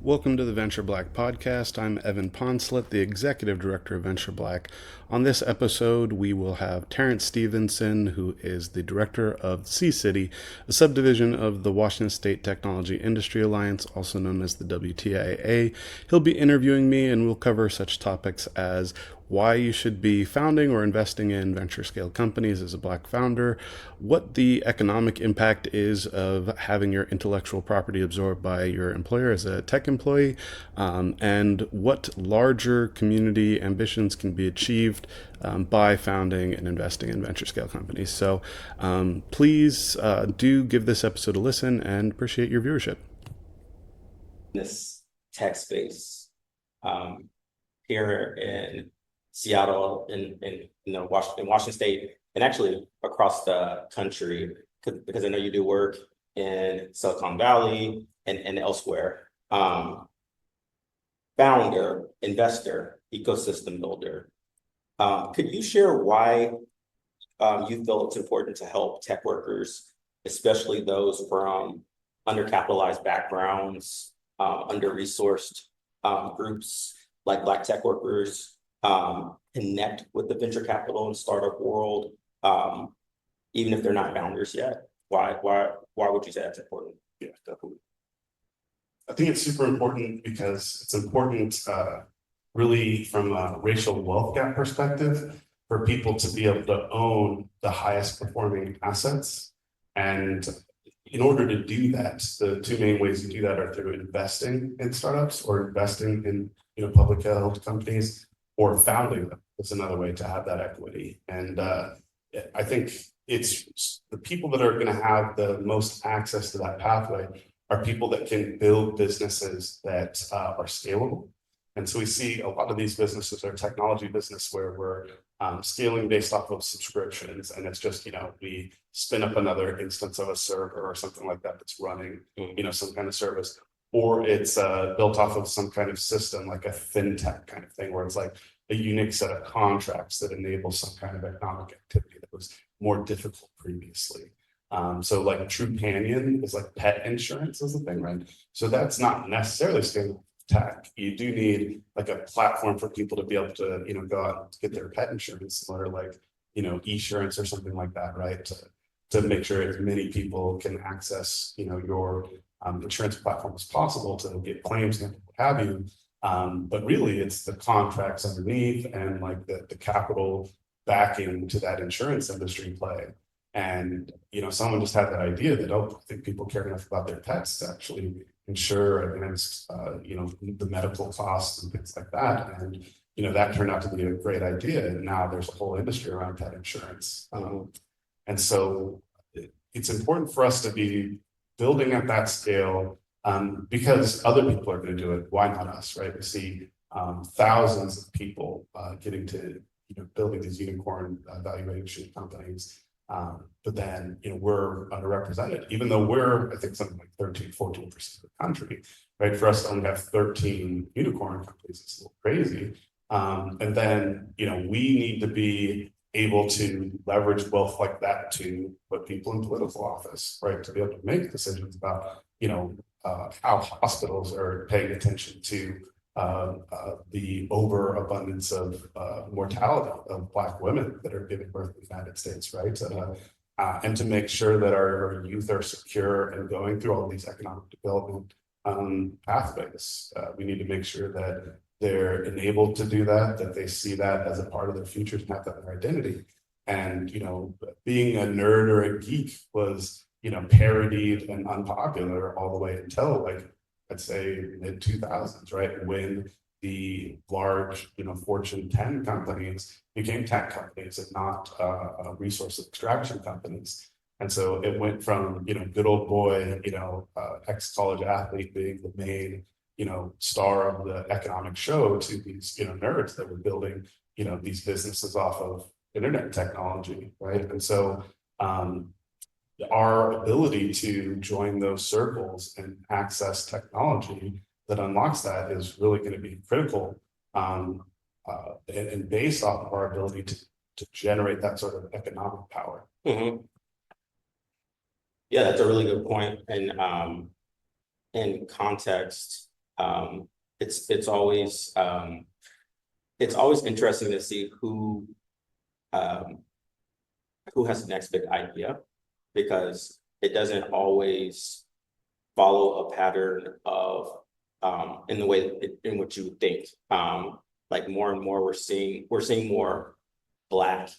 Welcome to the Venture Black podcast. I'm Evan Poncelet, the Executive Director of Venture Black. On this episode, we will have Terrance Stevenson, who is the Director of C-City, a subdivision of the Washington State Technology Industry Alliance, also known as the WTIA. He'll be interviewing me, and we'll cover such topics as why you should be founding or investing in venture scale companies as a Black founder, what the economic impact is of having your intellectual property absorbed by your employer as a tech employee, and what larger community ambitions can be achieved by founding and investing in venture scale companies. So please do give this episode a listen and appreciate your viewership. This tech space here in Seattle, in Washington State, and actually across the country, because I know you do work in Silicon Valley and elsewhere. Founder, investor, ecosystem builder. Could you share why you feel it's important to help tech workers, especially those from undercapitalized backgrounds, under-resourced groups like Black tech workers, connect with the venture capital and startup world, even if they're not founders yet? Why would you say that's important? Yeah, definitely. I think it's super important because it's important really from a racial wealth gap perspective for people to be able to own the highest performing assets. And in order to do that, the two main ways you do that are through investing in startups or investing in public held companies, or founding them. That's another way to have that equity. And I think it's the people that are going to have the most access to that pathway are people that can build businesses that are scalable. And so we see a lot of these businesses are technology business where we're scaling based off of subscriptions. And it's just, we spin up another instance of a server or something like that that's running, some kind of service. Or it's built off of some kind of system, like a fintech kind of thing, where it's like a unique set of contracts that enable some kind of economic activity that was more difficult previously. So like Trupanion is like pet insurance is the thing, right? So that's not necessarily scalable tech. You do need like a platform for people to be able to, go out and get their pet insurance, or like, eSurance or something like that, right? To make sure as many people can access, your insurance platform as possible to get claims and what have you. But really it's the contracts underneath and like the capital backing to that insurance industry play. And, someone just had that idea that, I think people care enough about their pets to actually insure against, the medical costs and things like that. And, that turned out to be a great idea. And now there's a whole industry around pet insurance. And so it's important for us to be building at that scale because other people are going to do it. Why not us, right? We see thousands of people getting to, building these unicorn valuation companies. But then, we're underrepresented, even though we're, I think, something like 13, 14% of the country, right? For us to only have 13 unicorn companies, it's a little crazy. And then, we need to be able to leverage wealth like that to put people in political office, right? To be able to make decisions about, how hospitals are paying attention to the overabundance of mortality of Black women that are giving birth in the United States, right? And to make sure that our youth are secure and going through all these economic development pathways. We need to make sure that they're enabled to do that, that they see that as a part of their futures and have that in their identity. And, being a nerd or a geek was, parodied and unpopular all the way until like, I'd say mid 2000s, right? When the large, Fortune 10 companies became tech companies and not resource extraction companies. And so it went from, good old boy, ex-college athlete being the main, star of the economic show to these, nerds that were building, these businesses off of internet technology, right? And so our ability to join those circles and access technology that unlocks that is really going to be critical, and based off of our ability to generate that sort of economic power. Mm-hmm. Yeah, that's a really good point. And in context, It's always interesting to see um, who has the next big idea, because it doesn't always follow a pattern of in the way in which you would think. Like more and more, we're seeing more Black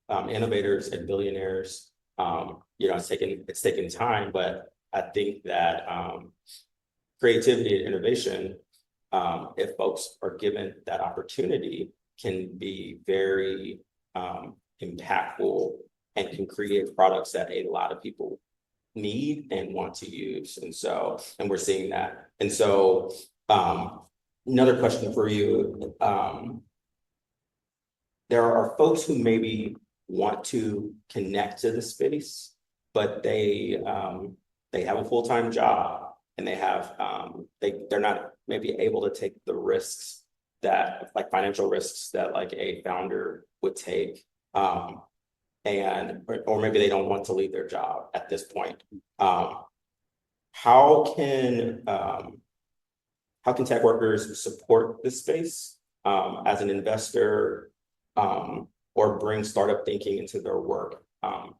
innovators and billionaires. It's taken time, but I think that creativity and innovation, if folks are given that opportunity, can be very impactful and can create products that a lot of people need and want to use. And we're seeing that. And so another question for you. There are folks who maybe want to connect to the space, but they have a full-time job, and they're not maybe able to take the risks that, like financial risks, that like a founder would take. Or maybe they don't want to leave their job at this point. How can tech workers support this space as an investor, or bring startup thinking into their work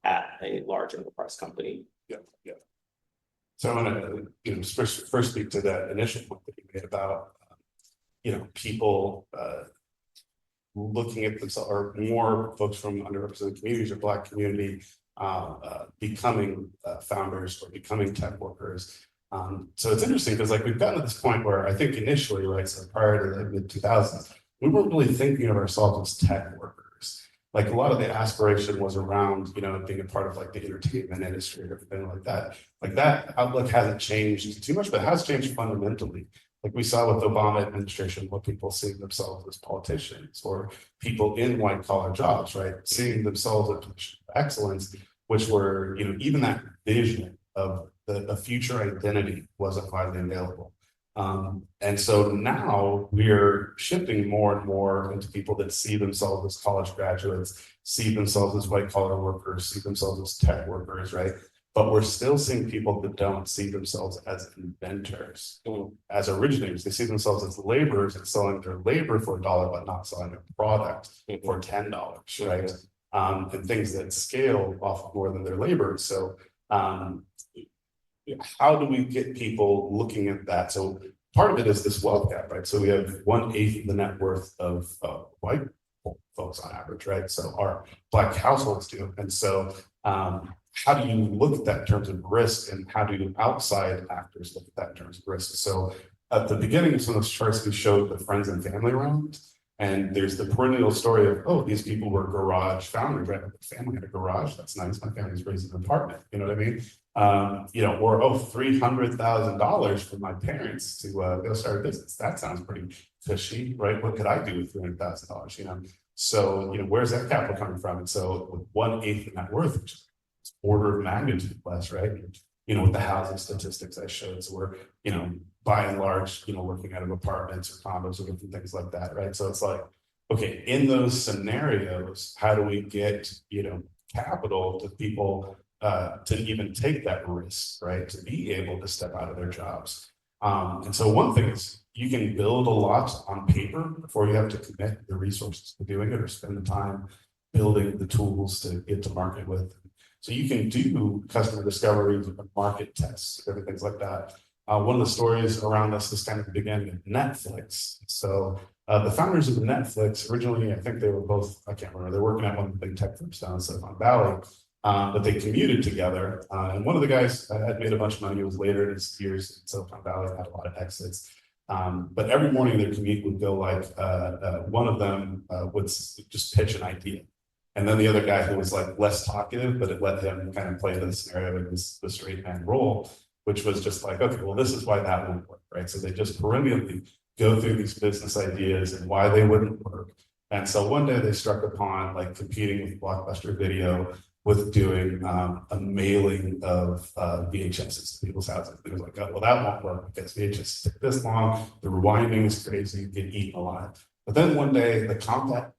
at a large enterprise company? Yeah. So I want to first speak to that initial point that you made about people looking at themselves, or more folks from underrepresented communities or Black community becoming founders or becoming tech workers. So it's interesting because like we've gotten to this point where I think initially, right, so prior to the mid 2000s, we weren't really thinking of ourselves as tech workers. Like a lot of the aspiration was around, being a part of like the entertainment industry or everything like that. Like that outlook hasn't changed too much, but it has changed fundamentally. Like we saw with the Obama administration, what people seeing themselves as politicians or people in white collar jobs, right? Seeing themselves as positions of excellence, which were, even that vision of the future identity wasn't widely available. And so now we're shifting more and more into people that see themselves as college graduates, see themselves as white collar workers, see themselves as tech workers, right? But we're still seeing people that don't see themselves as inventors, as originators. They see themselves as laborers and selling their labor for $1, but not selling a product for $10, right? And things that scale off more than their labor. So how do we get people looking at that? So part of it is this wealth gap, right? So we have 1/8 of the net worth of white folks on average, right? So our Black households do. And so how do you look at that in terms of risk, and how do outside actors look at that in terms of risk? So at the beginning of some of those charts, we showed the friends and family round. And there's the perennial story of, oh, these people were garage founders, right? The family had a garage. That's nice. My family's raised in an apartment. You know what I mean? Or $300,000 for my parents to go start a business. That sounds pretty fishy, right? What could I do with $300,000? So where's that capital coming from? And so with 1/8 of net worth, which is order of magnitude less, right? With the housing statistics I showed, so we're by and large, working out of apartments or condos or different things like that, right? So it's like, okay, in those scenarios, how do we get capital to people to even take that risk, right? To be able to step out of their jobs. And so one thing is you can build a lot on paper before you have to commit the resources to doing it or spend the time building the tools to get to market with. So you can do customer discovery, market tests, everything like that. One of the stories around this is kind of began with Netflix. So the founders of Netflix, originally, I think they were both, I can't remember, they're working at one of the big tech firms down in Silicon Valley, but they commuted together. And one of the guys had made a bunch of money. It was later in his years in Silicon Valley, had a lot of exits. But every morning their commute would go like, one of them would just pitch an idea. And then the other guy who was like less talkative, but it let him kind of play the scenario in the straight man role, which was just like, okay, well, this is why that won't work, right? So they just perennially go through these business ideas and why they wouldn't work. And so one day they struck upon like competing with Blockbuster Video with doing a mailing of VHSs to people's houses. It was like, oh, well, that won't work because VHS take this long, the rewinding is crazy, you get eaten alive. But then one day the compact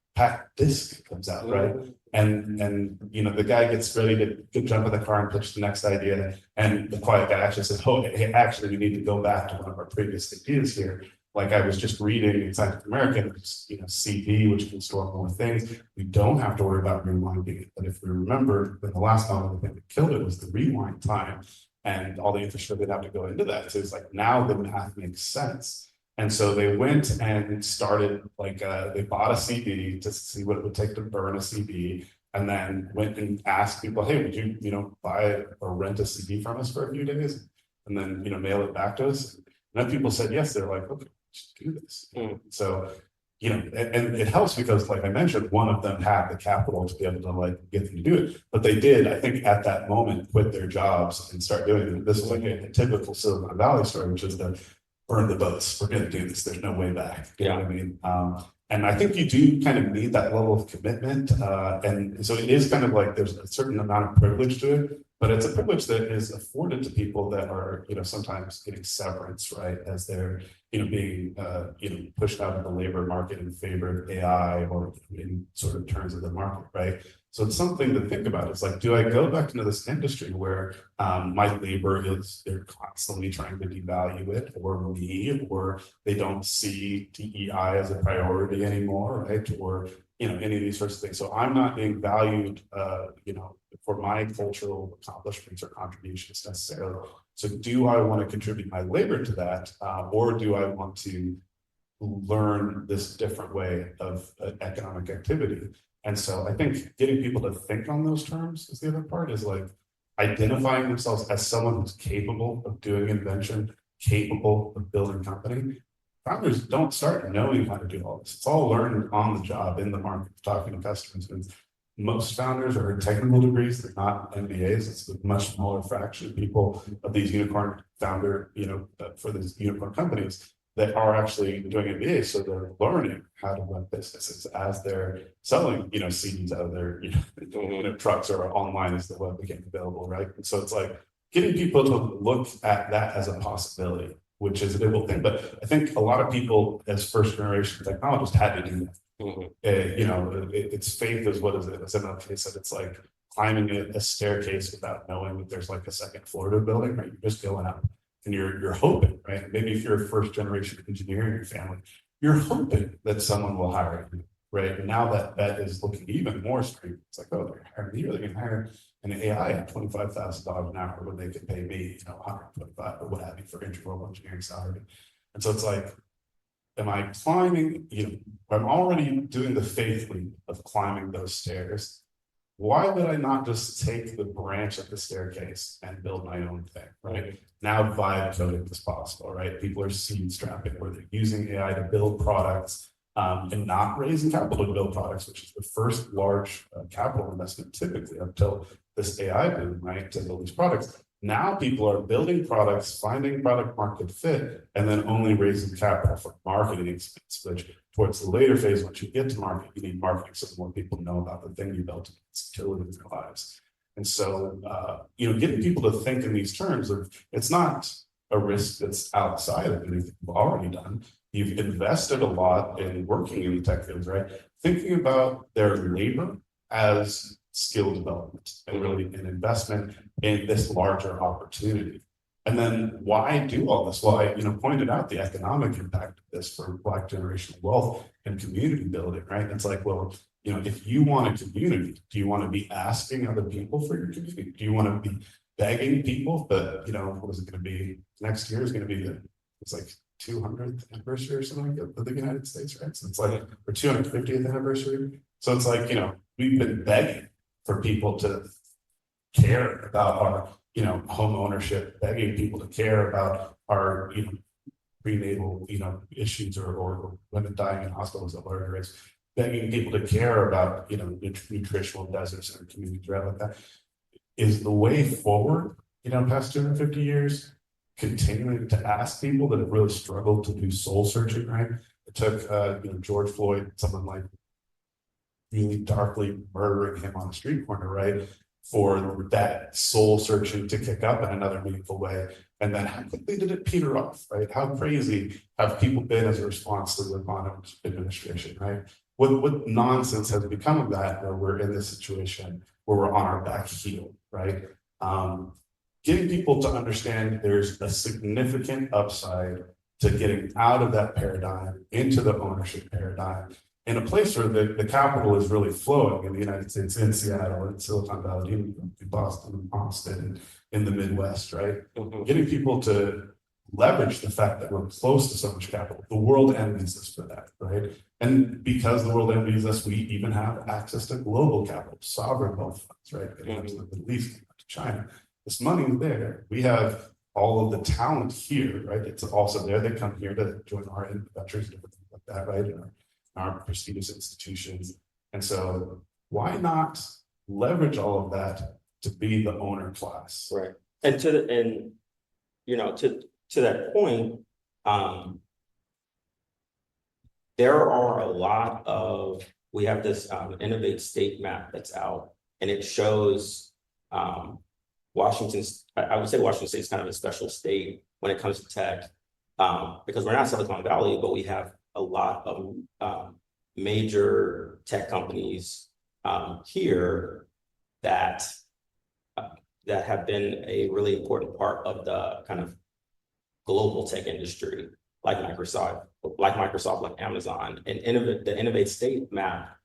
disc comes out, right? And you know, the guy gets ready to jump in the car and pitch the next idea. And the quiet guy actually says, oh, hey, actually, we need to go back to one of our previous ideas here. Like I was just reading in Scientific American, you know, CD, which can store more things. We don't have to worry about rewinding it. But if we remember, in the last novel, the thing that killed it was the rewind time and all the infrastructure they'd have to go into that. So it's like now the math makes sense. And so they went and started like they bought a CD to see what it would take to burn a CD, and then went and asked people, hey, would you buy or rent a CD from us for a few days, and then mail it back to us. And then people said yes. They're like, okay, let's do this. So and it helps because, like I mentioned, one of them had the capital to be able to like get them to do it. But they did, I think, at that moment, quit their jobs and start doing it. This was like a typical Silicon Valley story, which is the burn the boats. We're going to do this. There's no way back. You know what I mean? And I think you do kind of need that level of commitment. And so it is kind of like there's a certain amount of privilege to it, but it's a privilege that is afforded to people that are, sometimes getting severance, right? As they're, being, pushed out of the labor market in favor of AI or in sort of terms of the market, right? So it's something to think about. It's like, do I go back into this industry where my labor they're constantly trying to devalue it, or me, or they don't see DEI as a priority anymore, right? Or, any of these sorts of things. So I'm not being valued, for my cultural accomplishments or contributions necessarily. So do I want to contribute my labor to that? Or do I want to learn this different way of economic activity? And so I think getting people to think on those terms is the other part, is like identifying themselves as someone who's capable of doing invention, capable of building company. Founders don't start knowing how to do all this. It's all learned on the job in the market, talking to customers. And most founders are technical degrees. They're not MBAs. It's a much smaller fraction of people of these unicorn founder, for these unicorn companies that are actually doing MBAs. So they're learning how to run businesses as they're selling, CDs out of their, trucks, or online as the web became available, right? And so it's like getting people to look at that as a possibility, which is a difficult thing. But I think a lot of people as first generation technologists had to do that. It's faith is what is it? As MLK said, it's like climbing a staircase without knowing that there's like a second floor to a building, right? You're just going up and you're hoping, right? Maybe if you're a first generation engineer in your family, you're hoping that someone will hire you, right? And now that is looking even more strange. It's like, oh, they're hiring me, or they're going to hire an AI at $25,000 an hour when they could pay me, 125 or what have you for entry-level engineering salary. And so it's like, am I climbing, I'm already doing the faith leap of climbing those stairs. Why would I not just take the branch of the staircase and build my own thing, right? Now vibe coding is possible, right? People are seed strapping, where they're using AI to build products and not raising capital to build products, which is the first large capital investment typically until this AI boom, right? To build these products. Now people are building products, finding product market fit, and then only raising capital for marketing expense, which towards the later phase, once you get to market, you need marketing so more people know about the thing you built, its utility in their lives. And so, getting people to think in these terms of, it's not a risk that's outside of anything you've already done. You've invested a lot in working in the tech fields, right? Thinking about their labor as skill development and really an investment in this larger opportunity. And then why do all this? Well, I pointed out the economic impact of this for Black generational wealth and community building, right? It's like, well, if you want a community, do you want to be asking other people for your community? Do you want to be begging people? But what is it going to be? Next year is going to be it's like 200th anniversary or something like that of the United States, right? So it's like, or 250th anniversary. So it's like, we've been begging for people to care about our, home ownership, begging people to care about our, prenatal, issues or women dying in hospitals at larger rates, begging people to care about, nutritional deserts in our communities, right? Like that is the way forward, past 250 years, continuing to ask people that have really struggled to do soul searching, right? It took, George Floyd, someone like really darkly murdering him on a street corner, right? For that soul searching to kick up in another meaningful way. And then how quickly did it peter off, right? How crazy have people been as a response to the Obama administration, right? what nonsense has become of that, where we're in this situation where we're on our back heel, right? Getting people to understand there's a significant upside to getting out of that paradigm into the ownership paradigm in a place where the capital is really flowing in the United States, in Seattle, in Silicon Valley, in Boston, in Austin, and in the Midwest, right? Getting people to leverage the fact that we're close to so much capital. The world envies us for that, right? And because the world envies us, we even have access to global capital, sovereign wealth funds, right? Getting to the Middle East, to China. This money is there. We have all of the talent here, right? It's also there. They come here to join our ventures, different things like that, right? In our prestigious institutions. And so why not leverage all of that to be the owner class? Right. And to that point, there are a lot of, we have this Innovate State map that's out, and it shows Washington's, I would say Washington State is kind of a special state when it comes to tech, because we're not Silicon Valley, but we have a lot of major tech companies here that have been a really important part of the kind of global tech industry, like Microsoft, like Amazon. And the Innovate State map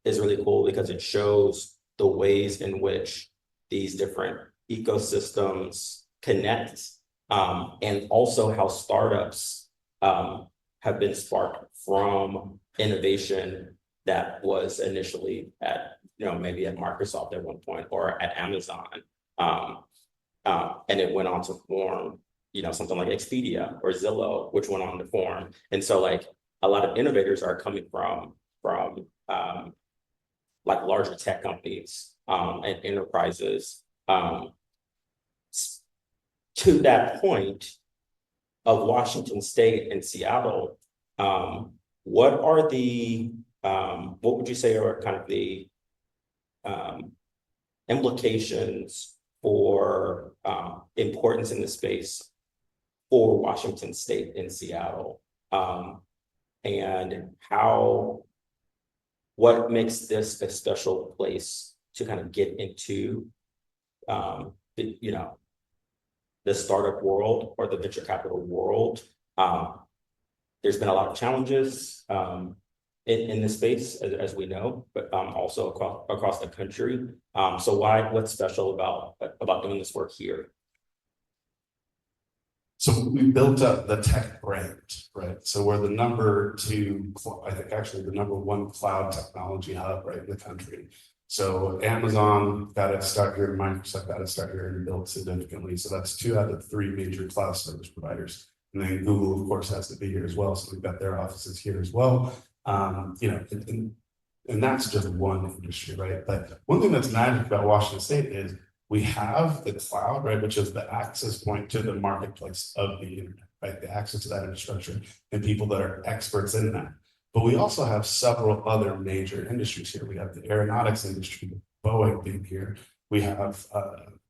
is really cool because it shows the ways in which these different ecosystems connect, and also how startups have been sparked from innovation that was initially at, maybe at Microsoft at one point or at Amazon. And it went on to form, something like Expedia or Zillow, which went on to form. And so like a lot of innovators are coming from like larger tech companies and enterprises. To that point of Washington State and Seattle, what are the, what would you say are kind of the implications for importance in the space for Washington State and Seattle, and what makes this a special place to kind of get into, the startup world or the venture capital world? There's been a lot of challenges in this space, as we know, but also across the country. So what's special about doing this work here? So we built up the tech brand, right? So we're the I think actually the #1 cloud technology hub, right, in the country. So Amazon got its start here, Microsoft got its start here and built significantly. So that's 2 out of 3 major cloud service providers. And then Google, of course, has to be here as well. So we've got their offices here as well. And that's just one industry, right? But one thing that's magic about Washington State is we have the cloud, right, which is the access point to the marketplace of the internet, right? The access to that infrastructure and people that are experts in that. But we also have several other major industries here. We have the aeronautics industry, Boeing being here. We have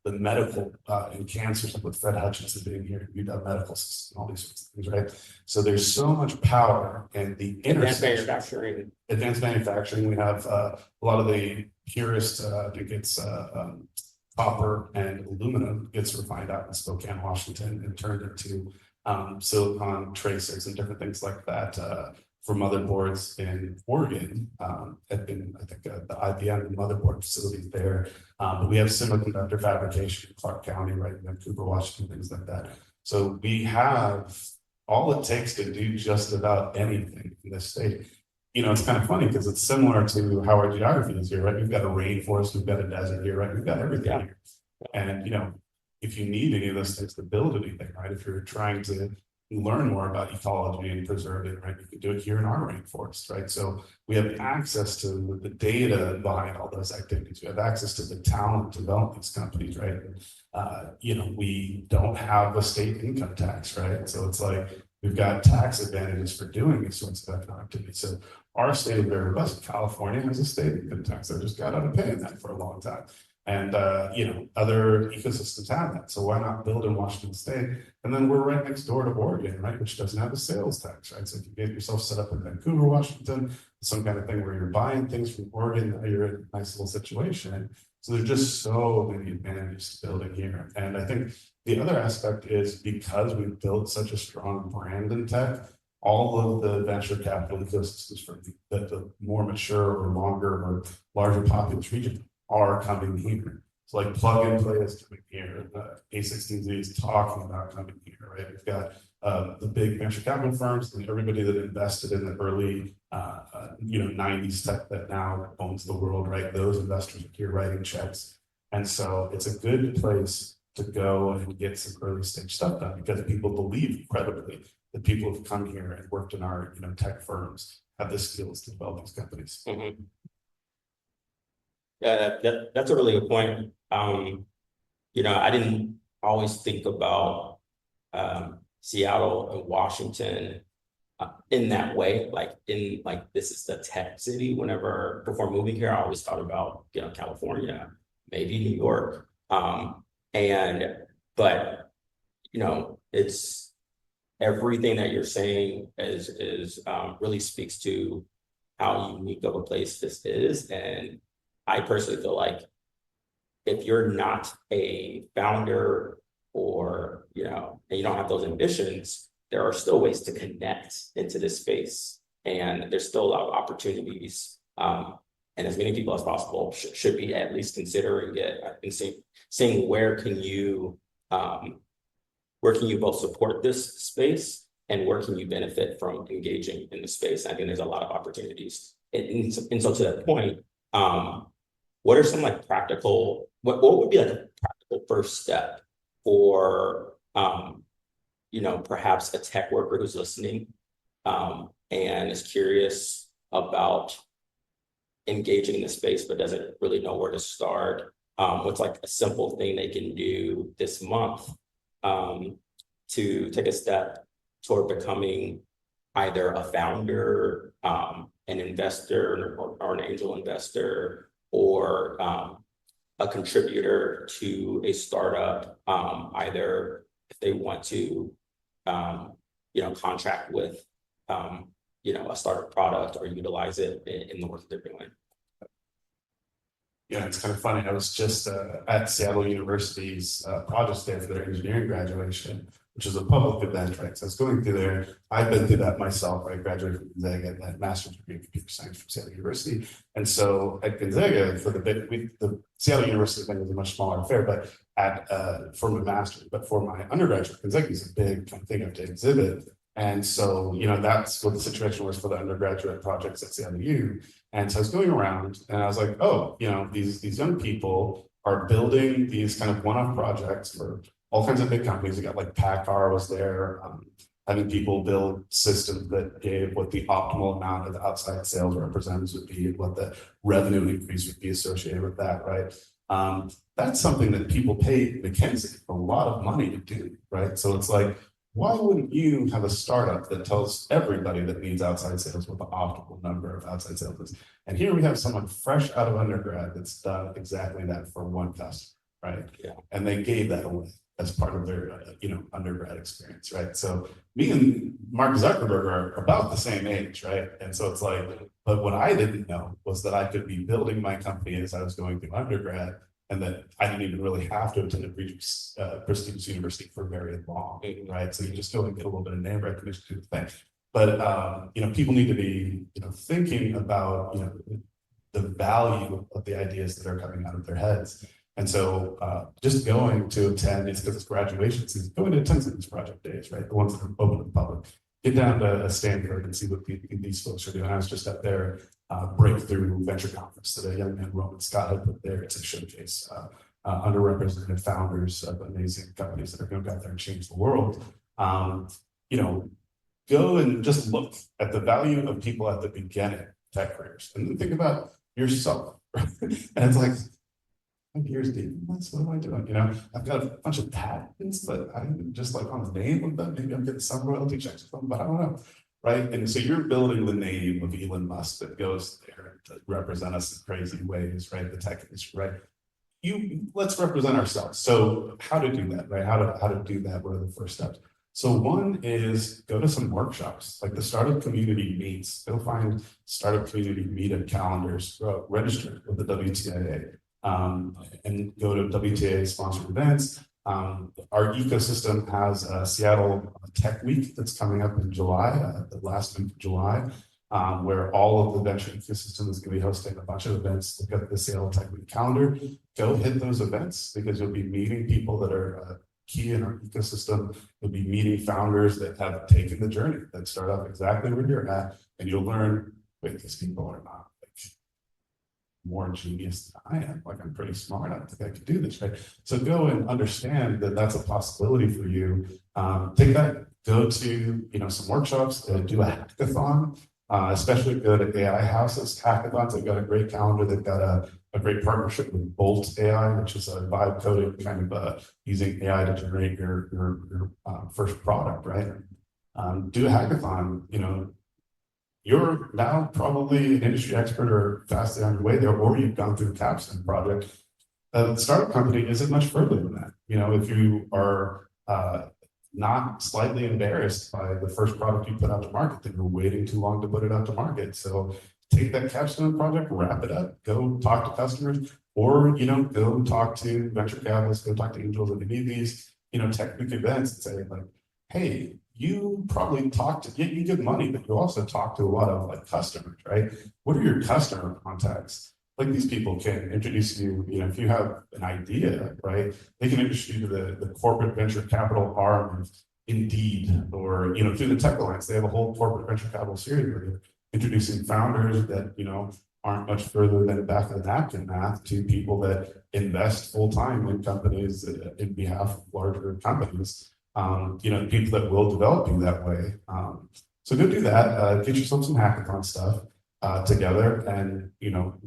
the medical and cancer stuff with Fred Hutchinson being here, UW Medical System, all these sorts of things, right? So there's so much power in the intersection. Advanced manufacturing. We have a lot of the purest, I think it's copper and aluminum gets refined out in Spokane, Washington, and turned into silicon tracers and different things like that. For motherboards in Oregon, I think the IBM motherboard facilities there. But we have semiconductor fabrication in Clark County, right, in Vancouver, Washington, things like that. So we have all it takes to do just about anything in this state. It's kind of funny because it's similar to how our geography is here, right? We've got a rainforest, we've got a desert here, right? We've got everything here. And, if you need any of those things to build anything, right? If you're trying to learn more about ecology and preserve it, right? You can do it here in our rainforest, right? So we have access to the data behind all those activities. We have access to the talent to develop these companies, right? We don't have a state income tax, right? So it's like we've got tax advantages for doing these sorts of economic activities. So our state is very robust. California has a state income tax. They just got out of paying that for a long time. And other ecosystems have that. So why not build in Washington State? And then we're right next door to Oregon, right, which doesn't have a sales tax, right? So if you get yourself set up in Vancouver, Washington, some kind of thing where you're buying things from Oregon, you're in a nice little situation. So there's just so many advantages to building here. And I think the other aspect is because we've built such a strong brand in tech, all of the venture capital ecosystems for the more mature or longer or larger populous region are coming here. So like Plug and Play is coming here. A16Z is talking about coming here, right? We've got the big venture capital firms and everybody that invested in the early 90s tech that now owns the world, right? Those investors are here writing checks. And so it's a good place to go and get some early stage stuff done because people believe incredibly that people who've come here and worked in our tech firms have the skills to develop these companies. Mm-hmm. Yeah, that's a really good point. I didn't always think about Seattle and Washington in that way, like this is the tech city. Before moving here, I always thought about California, maybe New York, but it's everything that you're saying is really speaks to how unique of a place this is. And I personally feel like if you're not a founder or, and you don't have those ambitions, there are still ways to connect into this space. And there's still a lot of opportunities. And as many people as possible should be at least considering it and seeing where can you both support this space and where can you benefit from engaging in the space. I think there's a lot of opportunities. And so to that point, what are some practical, what would be a practical first step for, perhaps a tech worker who's listening and is curious about engaging in the space, but doesn't really know where to start? What's a simple thing they can do this month to take a step toward becoming either a founder, an investor, or an angel investor, or a contributor to a startup, either if they want to, contract with, a startup product or utilize it in the work that they're doing. Yeah, it's kind of funny. I was just at Seattle University's Project Day for their engineering graduation, which is a public event, right? So I was going through there. I've been through that myself. I graduated from Gonzaga and had a master's degree in computer science from Seattle University. And so at Gonzaga, for the Seattle University thing was a much smaller affair, but for my master's, but for my undergraduate, Gonzaga is a big kind of thing I have to exhibit. And so, that's what the situation was for the undergraduate projects at Seattle U. And so I was going around and I was like, oh, these young people are building these kind of one-off projects for all kinds of big companies. We got PACCAR was there, having people build systems that gave what the optimal amount of outside sales representatives would be, what the revenue increase would be associated with that, right? That's something that people pay McKinsey a lot of money to do, right? So it's why wouldn't you have a startup that tells everybody that needs outside sales what the optimal number of outside sales is? And here we have someone fresh out of undergrad that's done exactly that for one customer, right? Yeah. And they gave that away as part of their undergrad experience, right? So me and Mark Zuckerberg are about the same age, right? And so it's but what I didn't know was that I could be building my company as I was going through undergrad, and that I didn't even really have to attend a prestigious university for very long, right? So you just go and get a little bit of name recognition to the thing. But people need to be thinking about the value of the ideas that are coming out of their heads. And so just going to attend, it's because it's graduation season, going to attend some of these project days, right? The ones that are open to the public. Get down to Stanford and see what these folks are doing. I was just at their breakthrough venture conference that a young man, Roman Scott, had put there to showcase underrepresented founders of amazing companies that are going to go out there and change the world. Go and just look at the value of people at the beginning of tech careers, and then think about yourself. Right? And it's 5 years deep in this, what am I doing? I've got a bunch of patents, but I'm just on the name of them. Maybe I'm getting some royalty checks from them, but I don't know. Right. And so you're building the name of Elon Musk that goes there to represent us in crazy ways, right? The tech industry, right? let's represent ourselves. So how to do that, right? How to do that? What are the first steps? So one is go to some workshops, like the startup community meets. Go find startup community meetup calendars, register with the WTIA, and go to WTIA sponsored events. Our ecosystem has a Seattle Tech Week that's coming up in July, the last week of July, where all of the venture ecosystem is going to be hosting a bunch of events. Look at the Seattle Tech Week calendar. Go hit those events because you'll be meeting people that are key in our ecosystem. You'll be meeting founders that have taken the journey, that start off exactly where you're at, and you'll learn, wait, these people are not like more genius than I am. Like, I'm pretty smart. I think I could do this, right? So go and understand that that's a possibility for you. Take that, go to, some workshops, do a hackathon, especially go to AI houses, hackathons. They've got a great calendar. They've got a great partnership with Bolt AI, which is a vibe coding kind of using AI to generate your first product, right? Do a hackathon. You're now probably an industry expert or fastly on your way there, or you've gone through the capstone project. A startup company isn't much further than that. If you are not slightly embarrassed by the first product you put out to market, then you're waiting too long to put it out to market. So take that capstone project, wrap it up, go talk to customers, or go talk to venture capitalists, go talk to angels at any of these technical events and say, like, hey, you probably you give money, but you also talk to a lot of like customers, right? What are your customer contacts? Like, these people can introduce you, if you have an idea, right? They can introduce you to the corporate venture capital arm of Indeed, or through the Tech Alliance. They have a whole corporate venture capital series where they're introducing founders that aren't much further than back of the napkin math to people that invest full time in companies in behalf of larger companies. People that will develop you that way. So go do that. Get yourself some hackathon stuff together, and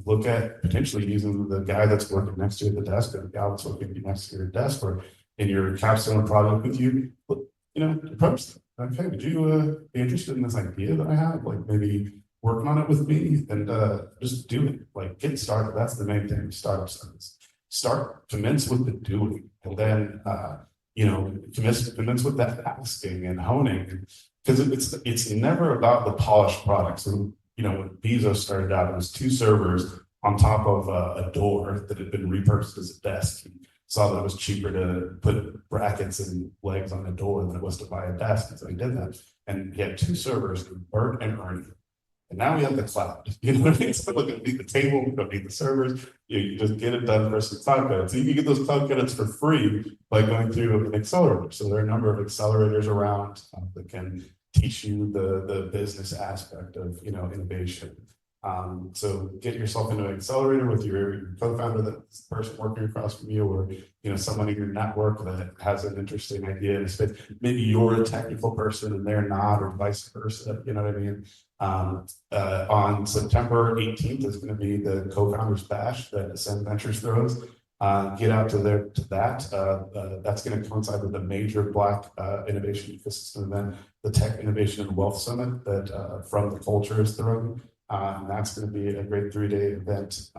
look at potentially using the guy that's working next to you at the desk, or the gal that's working next to your desk, or in your capstone project with you. Approach them. Like, hey, would you be interested in this idea that I have? Like, maybe working on it with me, and just do it. Like, get started. That's the main thing. Startup science. Commence with the doing, and then commence with that asking and honing, because it's never about the polished products. So, when Bezos started out, it was 2 servers on top of a door that had been repurposed as a desk. He saw that it was cheaper to put brackets and legs on the door than it was to buy a desk, and so he did that. And he had 2 servers, Bert and Ernie. And now we have the cloud. You know what I mean? So we don't need the table, we don't need the servers. You just get it done for some cloud credits. So you can get those cloud credits for free by going through an accelerator. So there are a number of accelerators around that can teach you the business aspect of innovation. So get yourself into an accelerator with your co-founder, that's the person working across from you, or someone in your network that has an interesting idea in a space. Maybe you're a technical person and they're not, or vice versa. You know what I mean? On September 18th is going to be the co-founders bash that Ascend Ventures throws. Get out to that. That's going to coincide with a major Black innovation ecosystem event, the Tech Innovation and Wealth Summit that From the Culture is throwing. And that's going to be a great 3-day event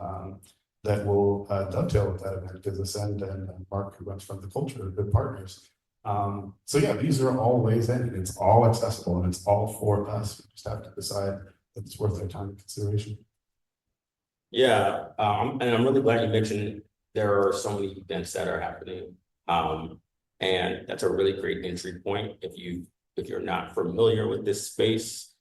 that will dovetail with that event, because Ascend and Mark, who runs From the Culture, are good partners. So yeah, these are all ways in, and it's all accessible, and it's all for us. We just have to decide that it's worth our time and consideration. Yeah, and I'm really glad you mentioned there are so many events that are happening, and that's a really great entry point if you're not familiar with this space.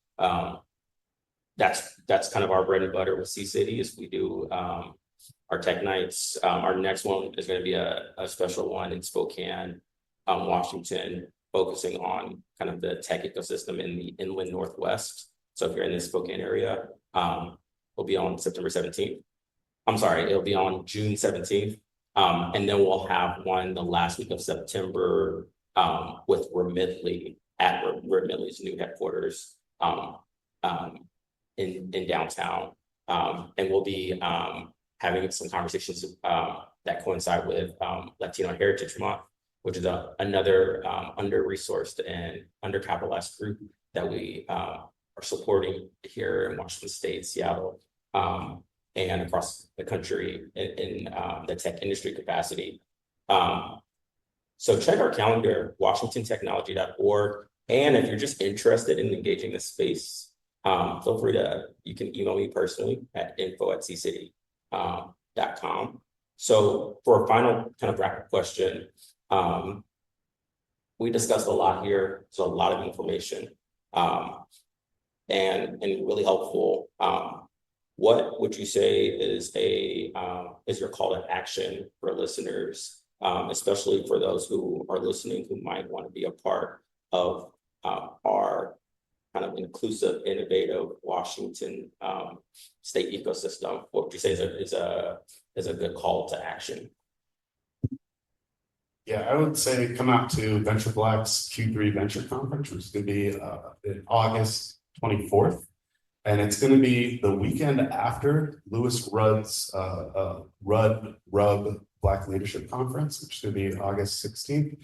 That's kind of our bread and butter with Sea City. Is we do our tech nights. Our next one is going to be a special one in Spokane, Washington, focusing on kind of the tech ecosystem in the inland Northwest. So if you're in the Spokane area, it'll be on September 17th. I'm sorry, it'll be on June 17th. And then we'll have one the last week of September with Remitly at Remitly's new headquarters in downtown. And we'll be having some conversations that coincide with Latino Heritage Month, which is another under-resourced and undercapitalized group that we are supporting here in Washington State, Seattle. and across the country in the tech industry capacity. So check our calendar, washingtontechnology.org. And if you're just interested in engaging the space, feel free you can email me personally at info@ccity.com. So for a final kind of wrap-up question, we discussed a lot here. There's a lot of information and really helpful. What would you say is your call to action for listeners, especially for those who are listening who might want to be a part of our kind of inclusive, innovative Washington state ecosystem? What would you say is a good call to action? Yeah, I would say come out to Venture Black's Q3 Venture Conference, which is going to be August 24th. And it's going to be the weekend after Lewis Rudd's Rudd Black Leadership Conference, which is going to be August 16th.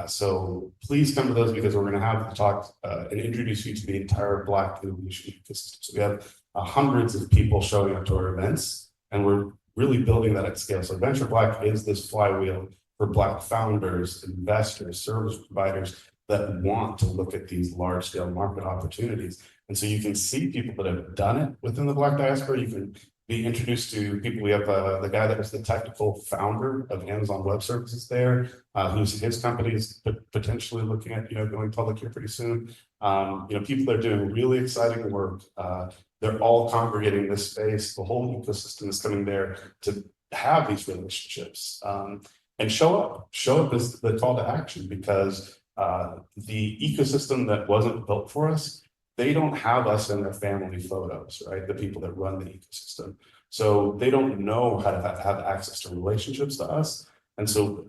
So please come to those, because we're going to have to talk and introduce you to the entire Black innovation ecosystem. So we have hundreds of people showing up to our events, and we're really building that at scale. So Venture Black is this flywheel for Black founders, investors, service providers that want to look at these large scale market opportunities. And so you can see people that have done it within the Black diaspora. You can be introduced to people. We have the guy that was the technical founder of Amazon Web Services there, his company is potentially looking at going public here pretty soon. People that are doing really exciting work. They're all congregating in this space. The whole ecosystem is coming there to have these relationships. And show up is the call to action, because the ecosystem that wasn't built for us, they don't have us in their family photos, right? The people that run the ecosystem. So they don't know how to have access to relationships to us. And so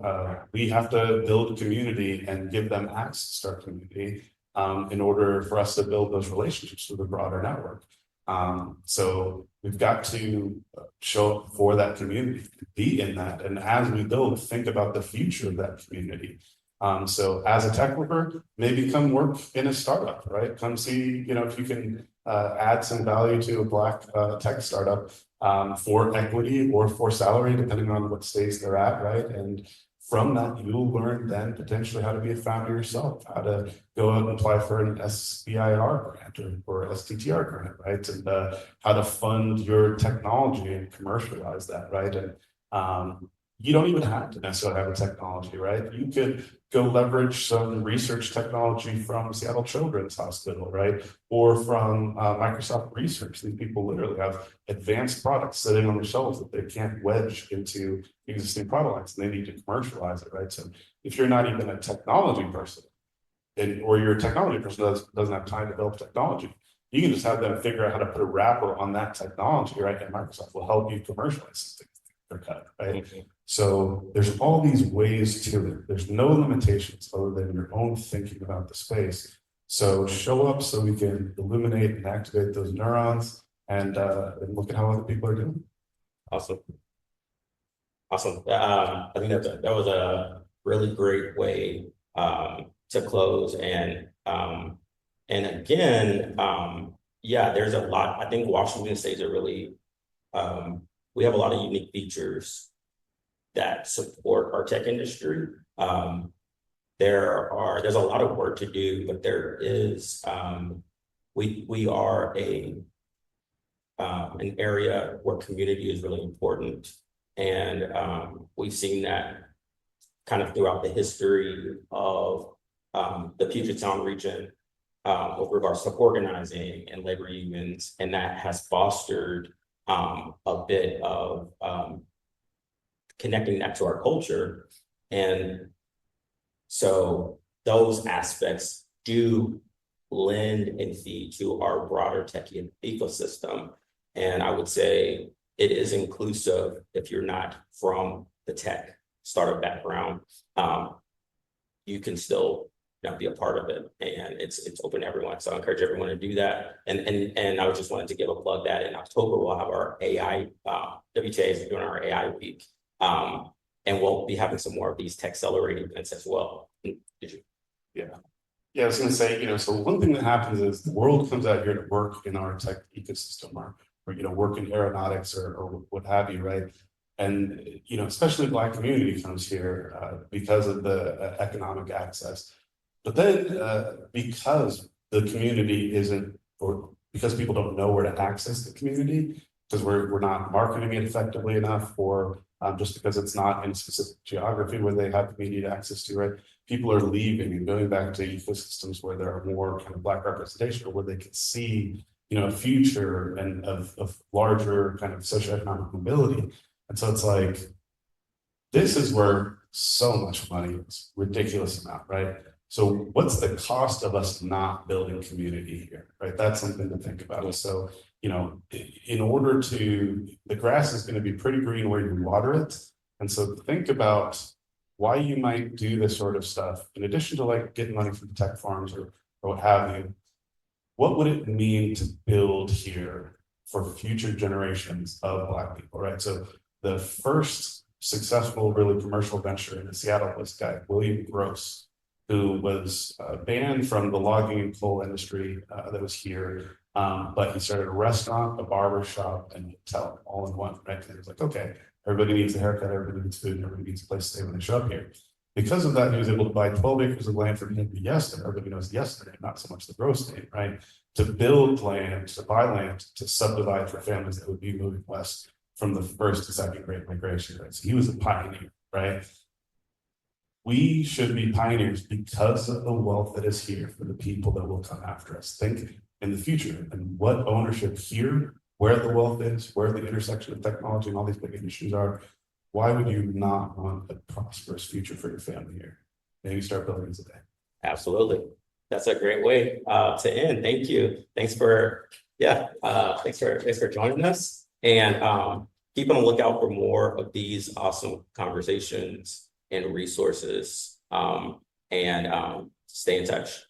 we have to build a community and give them access to our community in order for us to build those relationships with a broader network. So we've got to show up for that community, be in that. And as we build, think about the future of that community. So as a tech worker, maybe come work in a startup, right? Come see, if you can add some value to a Black tech startup for equity or for salary, depending on what stage they're at, right? And from that, you'll learn then potentially how to be a founder yourself, how to go out and apply for an SBIR grant or STTR grant, right? And how to fund your technology and commercialize that, right? And you don't even have to necessarily have a technology, right? You could go leverage some research technology from Seattle Children's Hospital, right? Or from Microsoft Research. These people literally have advanced products sitting on the shelves that they can't wedge into existing product lines, and they need to commercialize it, right? So if you're not even a technology person, or you're a technology person that doesn't have time to build technology, you can just have them figure out how to put a wrapper on that technology, right? And Microsoft will help you commercialize something. Right? Mm-hmm. So there's all these ways to it. There's no limitations other than your own thinking about the space. So show up so we can illuminate and activate those neurons and look at how other people are doing. Awesome. I think that was a really great way to close. And again, there's a lot. I think Washington State is we have a lot of unique features that support our tech industry. There's a lot of work to do, but there is we are an area where community is really important, and we've seen that kind of throughout the history of the Puget Sound region with regards to organizing and labor unions, and that has fostered a bit of connecting that to our culture. And so those aspects do lend and feed to our broader tech ecosystem. And I would say it is inclusive if you're not from the tech startup background. You can still be a part of it, and it's open to everyone. So I encourage everyone to do that. And I just wanted to give a plug that in October we'll have our AI WTA is doing our AI week, and we'll be having some more of these tech accelerating events as well. Did you? Yeah, I was going to say, so one thing that happens is the world comes out here to work in our tech ecosystem. Our work in aeronautics or what have you, right? And, especially Black community comes here because of the economic access. But then because the community isn't, or because people don't know where to access the community, because we're not marketing it effectively enough, or just because it's not in a specific geography where they have immediate access to, right? People are leaving and going back to ecosystems where there are more kind of Black representation, or where they can see, a future and of larger kind of socioeconomic mobility. And so it's like, this is where so much money is, ridiculous amount, right? So what's the cost of us not building community here, right? That's something to think about. So, in order the grass is going to be pretty green where you water it. And so think about why you might do this sort of stuff, in addition to like getting money from the tech farms or what have you. What would it mean to build here for future generations of Black people, right? So the first successful, really commercial venture in Seattle was a guy, William Gross, who was banned from the logging and coal industry that was here. But he started a restaurant, a barber shop, and a hotel all in one, right? And he was like, okay, everybody needs a haircut, everybody needs food, and everybody needs a place to stay when they show up here. Because of that, he was able to buy 12 acres of land from him yesterday. Everybody knows yesterday, not so much the Gross name, right? To build land, to buy land, to subdivide for families that would be moving west from the first to second Great Migration, right? So he was a pioneer, right? We should be pioneers because of the wealth that is here for the people that will come after us. Think in the future and what ownership here, where the wealth is, where the intersection of technology and all these big industries are. Why would you not want a prosperous future for your family here? Maybe start building today. Absolutely. That's a great way to end. Thank you. Thanks for joining us. And keep on the lookout for more of these awesome conversations and resources. And stay in touch.